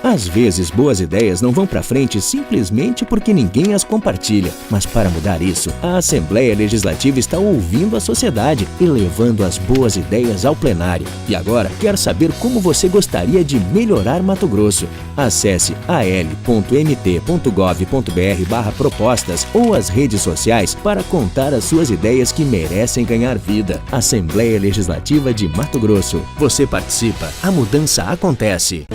Às vezes, boas ideias não vão para frente simplesmente porque ninguém as compartilha. Mas para mudar isso, a Assembleia Legislativa está ouvindo a sociedade e levando as boas ideias ao plenário. E agora, quer saber como você gostaria de melhorar Mato Grosso? Acesse al.mt.gov.br/propostas ou as redes sociais para contar as suas ideias que merecem ganhar vida. Assembleia Legislativa de Mato Grosso. Você participa, a mudança acontece.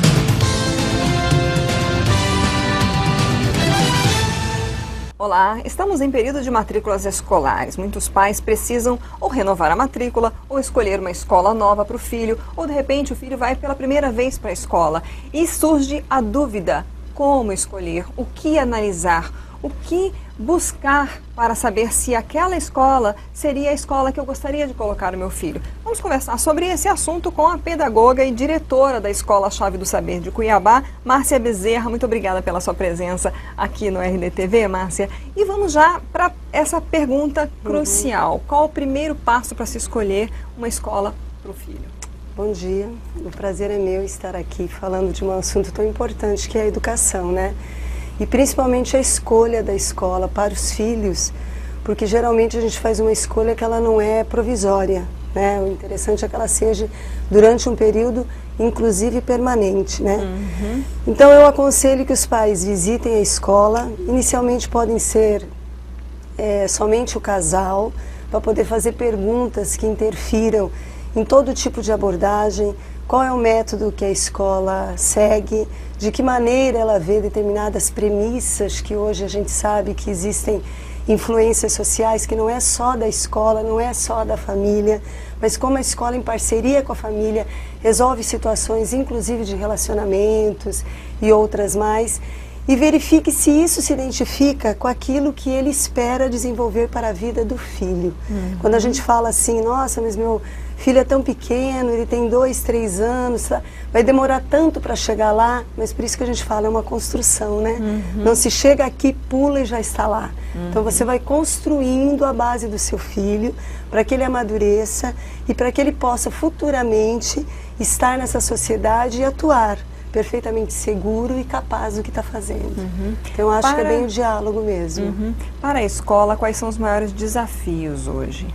Olá, estamos em período de matrículas escolares. Muitos pais precisam ou renovar a matrícula, ou escolher uma escola nova para o filho, ou de repente o filho vai pela primeira vez para a escola. E surge a dúvida: como escolher, o que analisar, o que buscar para saber se aquela escola seria a escola que eu gostaria de colocar o meu filho. Vamos conversar sobre esse assunto com a pedagoga e diretora da Escola Chave do Saber de Cuiabá, Márcia Bezerra. Muito obrigada pela sua presença aqui no RDTV, Márcia. E vamos já para essa pergunta crucial. Qual o primeiro passo para se escolher uma escola para o filho? Bom dia, o prazer é meu estar aqui falando de um assunto tão importante que é a educação, né? E principalmente a escolha da escola para os filhos, porque geralmente a gente faz uma escolha que ela não é provisória, né? O interessante é que ela seja durante um período, inclusive permanente, né? Então eu aconselho que os pais visitem a escola. Inicialmente podem ser somente o casal, para poder fazer perguntas que interfiram em todo tipo de abordagem. Qual é o método que a escola segue, de que maneira ela vê determinadas premissas, que hoje a gente sabe que existem influências sociais, que não é só da escola, não é só da família, mas como a escola, em parceria com a família, resolve situações inclusive de relacionamentos e outras mais, e verifique se isso se identifica com aquilo que ele espera desenvolver para a vida do filho. Quando a gente fala assim, nossa, mas meu filho é tão pequeno, ele tem 2, 3 anos, vai demorar tanto para chegar lá, mas por isso que a gente fala, é uma construção, né? Não se chega aqui, pula e já está lá. Então você vai construindo a base do seu filho para que ele amadureça e para que ele possa futuramente estar nessa sociedade e atuar perfeitamente seguro e capaz do que está fazendo. Então eu acho que é bem o diálogo mesmo. Para a escola, quais são os maiores desafios hoje?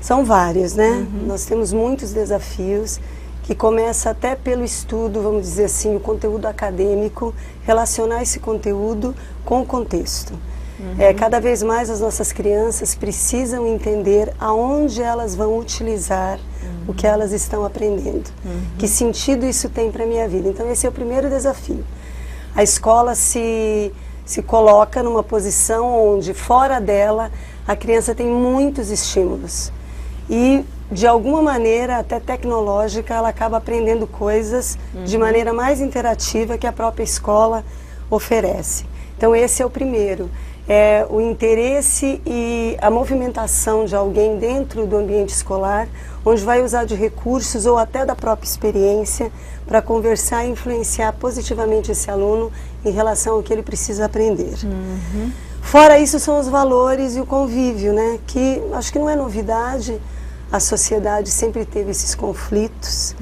São vários, né? Nós temos muitos desafios, que começa até pelo estudo, vamos dizer assim, o conteúdo acadêmico, relacionar esse conteúdo com o contexto. Cada vez mais as nossas crianças precisam entender aonde elas vão utilizar o que elas estão aprendendo. Que sentido isso tem para a minha vida? Então esse é o primeiro desafio. A escola se coloca numa posição onde, fora dela, a criança tem muitos estímulos. E, de alguma maneira, até tecnológica, ela acaba aprendendo coisas de maneira mais interativa que a própria escola oferece. Então esse é o primeiro. É o interesse e a movimentação de alguém dentro do ambiente escolar, onde vai usar de recursos ou até da própria experiência para conversar e influenciar positivamente esse aluno em relação ao que ele precisa aprender. Fora isso, são os valores e o convívio, né? Que acho que não é novidade, a sociedade sempre teve esses conflitos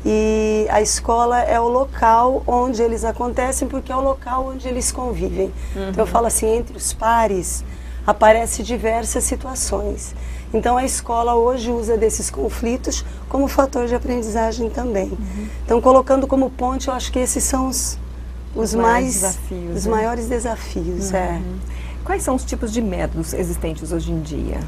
e a escola é o local onde eles acontecem, porque é o local onde eles convivem. Então eu falo assim, entre os pares aparecem diversas situações. Então a escola hoje usa desses conflitos como fator de aprendizagem também. Então, colocando como ponte, eu acho que esses são os maiores desafios. Quais são os tipos de métodos existentes hoje em dia?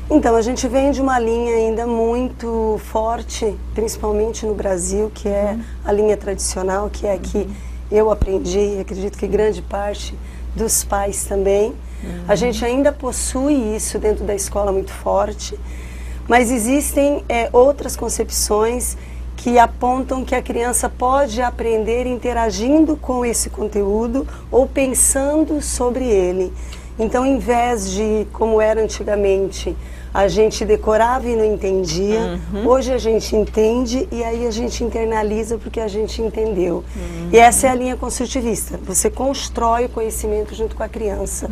Então, a gente vem de uma linha ainda muito forte, principalmente no Brasil, que é a linha tradicional, que é a que eu aprendi, e acredito que grande parte dos pais também. A gente ainda possui isso dentro da escola muito forte, mas existem outras concepções que apontam que a criança pode aprender interagindo com esse conteúdo ou pensando sobre ele. Então, em vez de, como era antigamente, a gente decorava e não entendia, hoje a gente entende e aí a gente internaliza porque a gente entendeu. E essa é a linha construtivista, você constrói o conhecimento junto com a criança.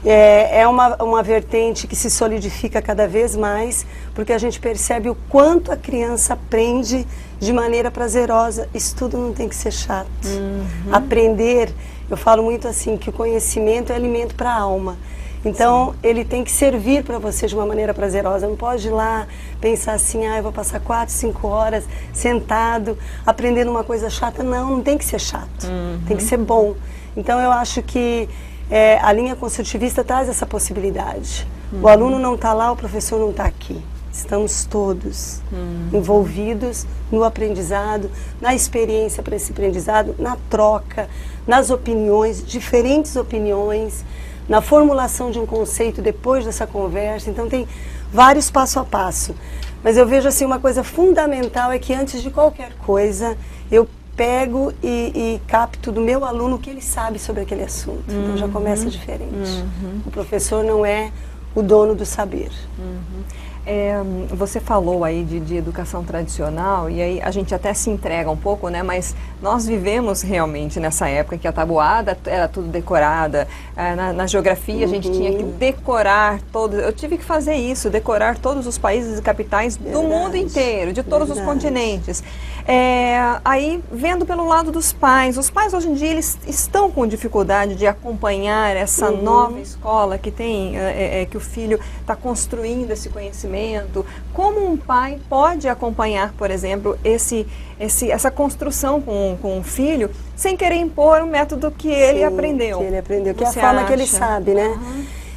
É uma vertente que se solidifica cada vez mais, porque a gente percebe o quanto a criança aprende de maneira prazerosa. Estudo não tem que ser chato. Aprender, eu falo muito assim, que o conhecimento é alimento para a alma. Então, ele tem que servir para você de uma maneira prazerosa. Não pode ir lá pensar assim, eu vou passar 4, 5 horas sentado, aprendendo uma coisa chata. Não tem que ser chato. Tem que ser bom. Então, eu acho que a linha construtivista traz essa possibilidade. O aluno não está lá, o professor não está aqui. Estamos todos envolvidos no aprendizado, na experiência para esse aprendizado, na troca, nas opiniões, diferentes opiniões, na formulação de um conceito depois dessa conversa. Então tem vários passo a passo. Mas eu vejo assim, uma coisa fundamental é que antes de qualquer coisa, eu pego e capto do meu aluno o que ele sabe sobre aquele assunto. Então já começa diferente. O professor não é o dono do saber. Você falou aí de educação tradicional, e aí a gente até se entrega um pouco, né? Mas nós vivemos realmente nessa época que a tabuada era tudo decorada. Na geografia a gente tinha que decorar todos. Eu tive que fazer isso, decorar todos os países e capitais do mundo inteiro, de todos os continentes. Aí, vendo pelo lado dos pais, os pais hoje em dia eles estão com dificuldade de acompanhar essa nova escola que tem, que o filho está construindo esse conhecimento. Como um pai pode acompanhar, por exemplo, essa construção com o filho, sem querer impor um método que ele aprendeu? Que ele aprendeu, que é a forma que ele sabe, né?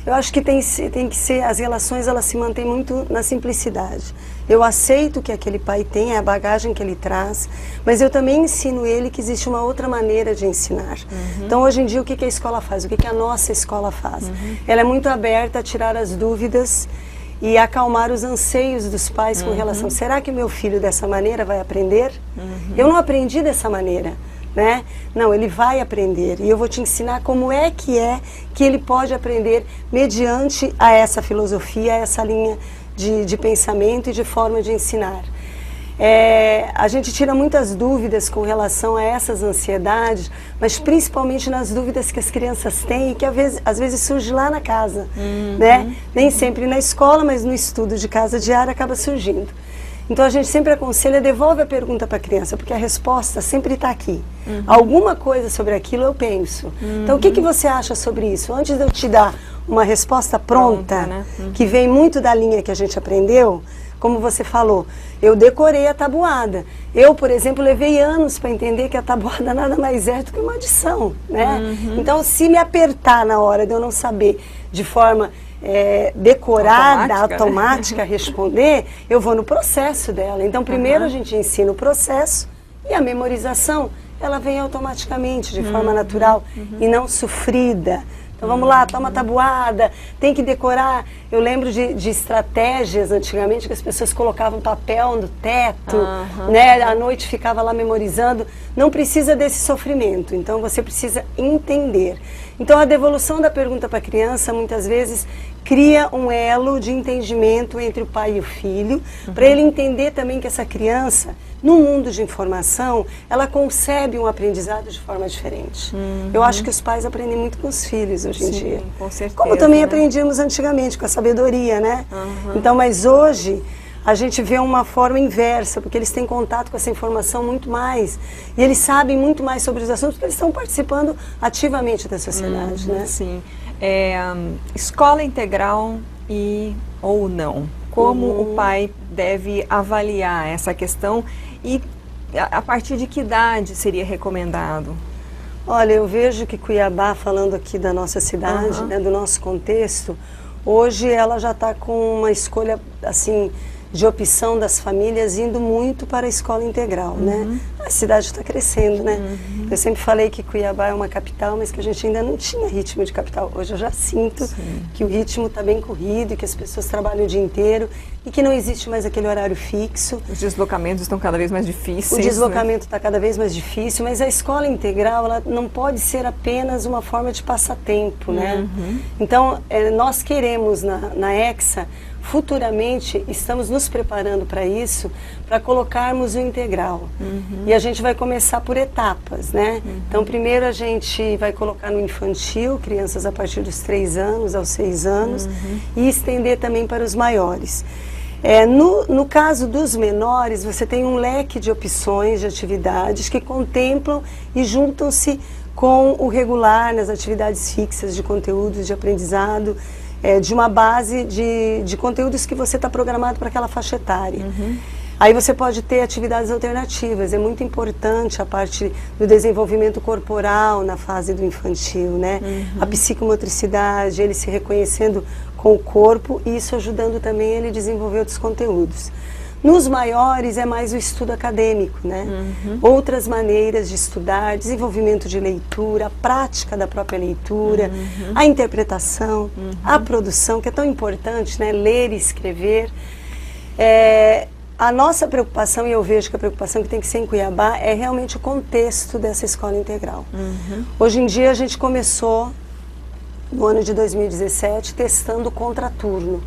Eu acho que tem que ser, as relações elas se mantêm muito na simplicidade. Eu aceito que aquele pai tem, a bagagem que ele traz, mas eu também ensino ele que existe uma outra maneira de ensinar. Então hoje em dia o que a escola faz? O que a nossa escola faz? Ela é muito aberta a tirar as dúvidas e acalmar os anseios dos pais com relação, será que meu filho dessa maneira vai aprender? Eu não aprendi dessa maneira, né? Não, ele vai aprender e eu vou te ensinar como é que ele pode aprender mediante a essa filosofia, a essa linha de pensamento e de forma de ensinar. A gente tira muitas dúvidas com relação a essas ansiedades, mas principalmente nas dúvidas que as crianças têm e que às vezes surge lá na casa, né? Nem sempre na escola, mas no estudo de casa diária acaba surgindo. Então a gente sempre aconselha, devolve a pergunta para a criança, porque a resposta sempre está aqui. Alguma coisa sobre aquilo eu penso. Então o que você acha sobre isso? Antes de eu te dar uma resposta pronta, né? Que vem muito da linha que a gente aprendeu, como você falou, eu decorei a tabuada. Eu, por exemplo, levei anos para entender que a tabuada nada mais é do que uma adição, né? Então, se me apertar na hora de eu não saber de forma decorada, automática, responder, eu vou no processo dela. Então, primeiro a gente ensina o processo e a memorização, ela vem automaticamente, de forma natural e não sofrida. Então vamos lá, toma tabuada, tem que decorar. Eu lembro de estratégias antigamente que as pessoas colocavam papel no teto, né? À noite ficava lá memorizando. Não precisa desse sofrimento, então você precisa entender. Então a devolução da pergunta para a criança muitas vezes cria um elo de entendimento entre o pai e o filho, para ele entender também que essa criança, no mundo de informação, ela concebe um aprendizado de forma diferente. Eu acho que os pais aprendem muito com os filhos hoje em dia. Com certeza, como também aprendíamos antigamente, com a sabedoria, né? Então, mas hoje a gente vê uma forma inversa, porque eles têm contato com essa informação muito mais. E eles sabem muito mais sobre os assuntos, porque eles estão participando ativamente da sociedade, né? Sim. Escola integral ou não? Como o pai deve avaliar essa questão e a partir de que idade seria recomendado? Olha, eu vejo que Cuiabá, falando aqui da nossa cidade, né, do nosso contexto, hoje ela já está com uma escolha assim de opção das famílias indo muito para a escola integral, né? A cidade está crescendo, né? Eu sempre falei que Cuiabá é uma capital, mas que a gente ainda não tinha ritmo de capital. Hoje eu já sinto que o ritmo está bem corrido, e que as pessoas trabalham o dia inteiro e que não existe mais aquele horário fixo. Os deslocamentos estão cada vez mais difíceis. O deslocamento está cada vez mais difícil, mas a escola integral ela não pode ser apenas uma forma de passatempo, né? Então, nós queremos na EXA futuramente estamos nos preparando para isso, para colocarmos o integral. E a gente vai começar por etapas, né? Então, primeiro a gente vai colocar no infantil, crianças a partir dos 3 anos aos 6 anos, e estender também para os maiores. No caso dos menores, você tem um leque de opções, de atividades que contemplam e juntam-se com o regular nas atividades fixas de conteúdos de aprendizado, de uma base de conteúdos que você está programado para aquela faixa etária. Aí você pode ter atividades alternativas, é muito importante a parte do desenvolvimento corporal na fase do infantil, né? A psicomotricidade, ele se reconhecendo com o corpo e isso ajudando também ele a desenvolver outros conteúdos. Nos maiores é mais o estudo acadêmico, né? Outras maneiras de estudar, desenvolvimento de leitura, a prática da própria leitura, a interpretação, a produção, que é tão importante, né? Ler e escrever. A nossa preocupação, e eu vejo que a preocupação que tem que ser em Cuiabá, é realmente o contexto dessa escola integral. Hoje em dia a gente começou, no ano de 2017, testando o contraturno,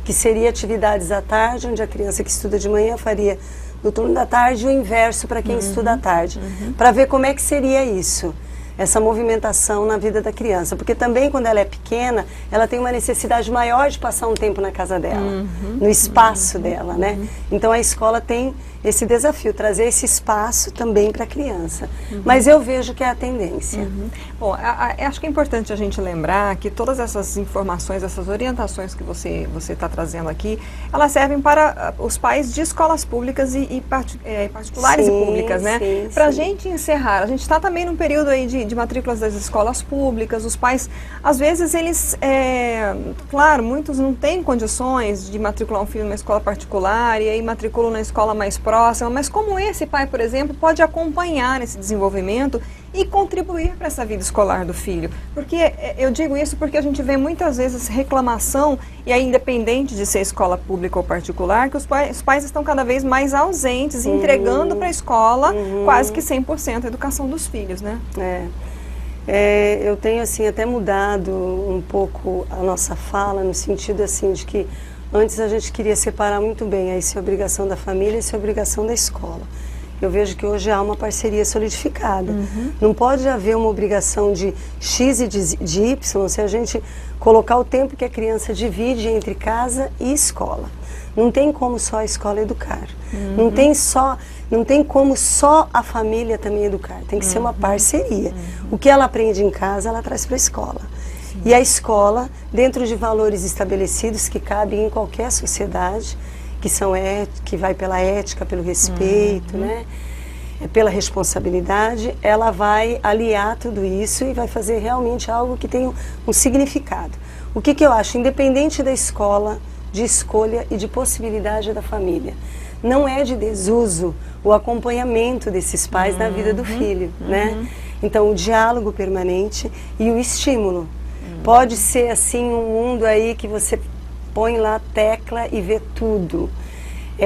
que seria atividades à tarde, onde a criança que estuda de manhã faria no turno da tarde e o inverso para quem estuda à tarde, para ver como é que seria isso, essa movimentação na vida da criança, porque também quando ela é pequena, ela tem uma necessidade maior de passar um tempo na casa dela, no espaço dela, né? Então a escola tem esse desafio, trazer esse espaço também para a criança. Mas eu vejo que é a tendência. Bom, acho que é importante a gente lembrar que todas essas informações, essas orientações que você está trazendo aqui, elas servem para os pais de escolas públicas e particulares e públicas, né? Para a gente encerrar, a gente está também num período aí de matrículas das escolas públicas, os pais, às vezes eles, claro, muitos não têm condições de matricular um filho numa escola particular e aí matriculam na escola mais próxima, mas como esse pai, por exemplo, pode acompanhar esse desenvolvimento e contribuir para essa vida escolar do filho. Porque eu digo isso porque a gente vê muitas vezes reclamação, e aí independente de ser escola pública ou particular, que os pais estão cada vez mais ausentes, entregando para a escola quase que 100% a educação dos filhos, né? Eu tenho assim até mudado um pouco a nossa fala, no sentido assim de que antes a gente queria separar muito bem aí se é obrigação da família e se é obrigação da escola. Eu vejo que hoje há uma parceria solidificada. Não pode haver uma obrigação de X e de Y se a gente colocar o tempo que a criança divide entre casa e escola. Não tem como só a escola educar. Não tem como só a família também educar. Tem que ser uma parceria. O que ela aprende em casa, ela traz para a escola. E a escola, dentro de valores estabelecidos que cabem em qualquer sociedade, que vai pela ética, pelo respeito, né? Pela responsabilidade, ela vai aliar tudo isso e vai fazer realmente algo que tenha um significado. O que eu acho? Independente da escola, de escolha e de possibilidade da família, não é de desuso o acompanhamento desses pais na vida do filho, né? Então, o diálogo permanente e o estímulo. Pode ser assim um mundo aí que você põe lá a tecla e vê tudo.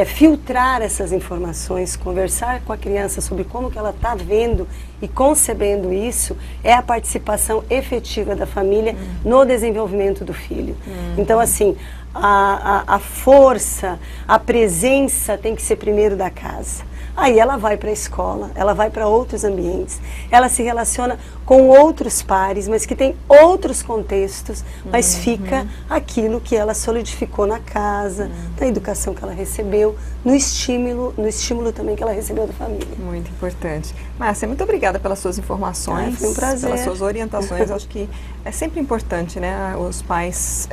Filtrar essas informações, conversar com a criança sobre como que ela está vendo e concebendo isso, é a participação efetiva da família no desenvolvimento do filho. Então, assim, a força, a presença tem que ser primeiro da casa. Aí ela vai para a escola, ela vai para outros ambientes, ela se relaciona com outros pares, mas que tem outros contextos, mas fica aquilo que ela solidificou na casa, na educação que ela recebeu, no estímulo também que ela recebeu da família. Muito importante. Márcia, muito obrigada pelas suas informações, foi um prazer. Pelas suas orientações. Acho que é sempre importante, né, os pais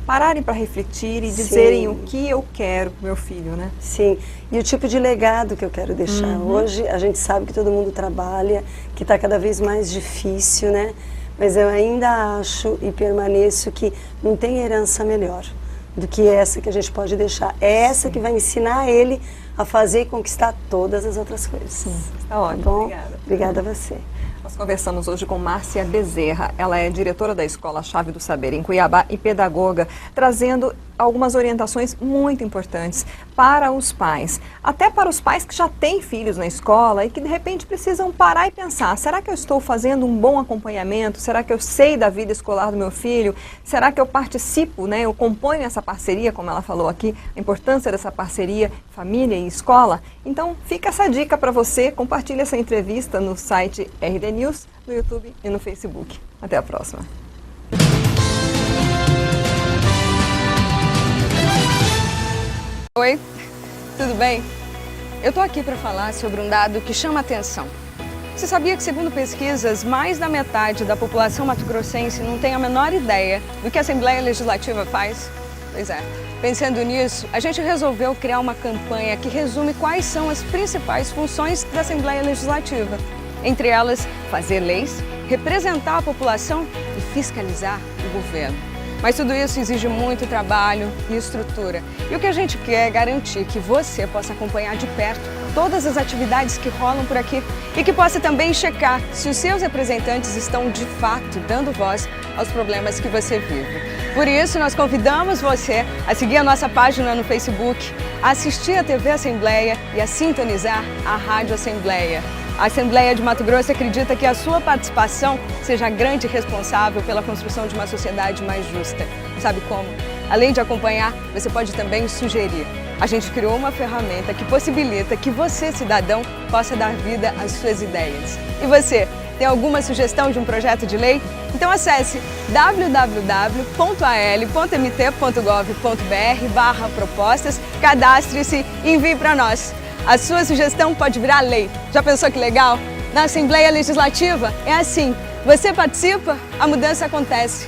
pararem para refletir e dizerem o que eu quero para o meu filho, né? Sim, e o tipo de legado que eu quero deixar. Hoje a gente sabe que todo mundo trabalha, que está cada vez mais difícil, né? Mas eu ainda acho e permaneço que não tem herança melhor do que essa que a gente pode deixar. É essa que vai ensinar ele a fazer e conquistar todas as outras coisas. Está ótimo, tá bom? obrigada. Obrigada a você. Nós conversamos hoje com Márcia Bezerra. Ela é diretora da Escola Chave do Saber em Cuiabá e pedagoga, trazendo algumas orientações muito importantes para os pais. Até para os pais que já têm filhos na escola e que de repente precisam parar e pensar, será que eu estou fazendo um bom acompanhamento? Será que eu sei da vida escolar do meu filho? Será que eu participo, né? Eu componho essa parceria, como ela falou aqui, a importância dessa parceria família e escola? Então fica essa dica para você, compartilhe essa entrevista no site RD News, no YouTube e no Facebook. Até a próxima. Oi, tudo bem? Eu estou aqui para falar sobre um dado que chama a atenção. Você sabia que, segundo pesquisas, mais da metade da população mato-grossense não tem a menor ideia do que a Assembleia Legislativa faz? Pois é. Pensando nisso, a gente resolveu criar uma campanha que resume quais são as principais funções da Assembleia Legislativa. Entre elas, fazer leis, representar a população e fiscalizar o governo. Mas tudo isso exige muito trabalho e estrutura. E o que a gente quer é garantir que você possa acompanhar de perto todas as atividades que rolam por aqui e que possa também checar se os seus representantes estão de fato dando voz aos problemas que você vive. Por isso, nós convidamos você a seguir a nossa página no Facebook, a assistir a TV Assembleia e a sintonizar a Rádio Assembleia. A Assembleia de Mato Grosso acredita que a sua participação seja a grande responsável pela construção de uma sociedade mais justa. Sabe como? Além de acompanhar, você pode também sugerir. A gente criou uma ferramenta que possibilita que você, cidadão, possa dar vida às suas ideias. E você, tem alguma sugestão de um projeto de lei? Então acesse www.al.mt.gov.br/propostas, cadastre-se e envie para nós. A sua sugestão pode virar lei. Já pensou que legal? Na Assembleia Legislativa é assim. Você participa, a mudança acontece.